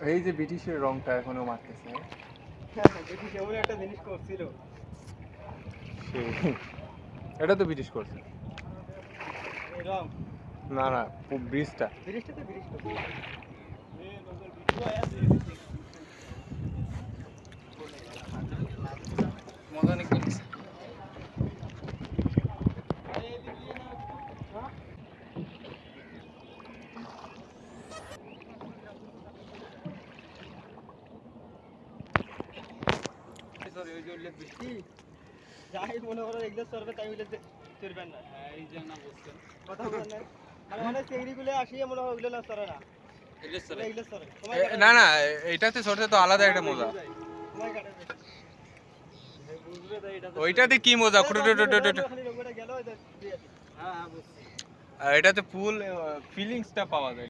এই যে ব্রিটিশের রংটা এখনো মারতেছে। ব্রিটিশ এমন একটা জিনিস করছিল। এটা তো ব্রিটিশ করছে। এই রং না না, ব্রিজটা। ব্রিটিশটা তো ব্রিটিশ করছে। মজা অনেক পেয়েছে। সরি ওই যে উল্লেখ বৃষ্টি যাই মনে করো এগুলো সরবে তাই উল্লেখ চলবেন না। এই যে না বলছেন কথা বলেন না মানে অনেক চেংড়িগুলো আসিয়ে মনে হয় ওগুলো না সরে না এলে স্যার এগুলো সরে না না, এটাতে সরতে তো আলাদা একটা মজা। সময় কাটে বুঝবে তাই এটা ওইটাতে কি মজা, খালি রোগটা গেল হ্যাঁ হ্যাঁ বুঝছি। এটাতে ফুল ফিলিংসটা পাওয়া যায়।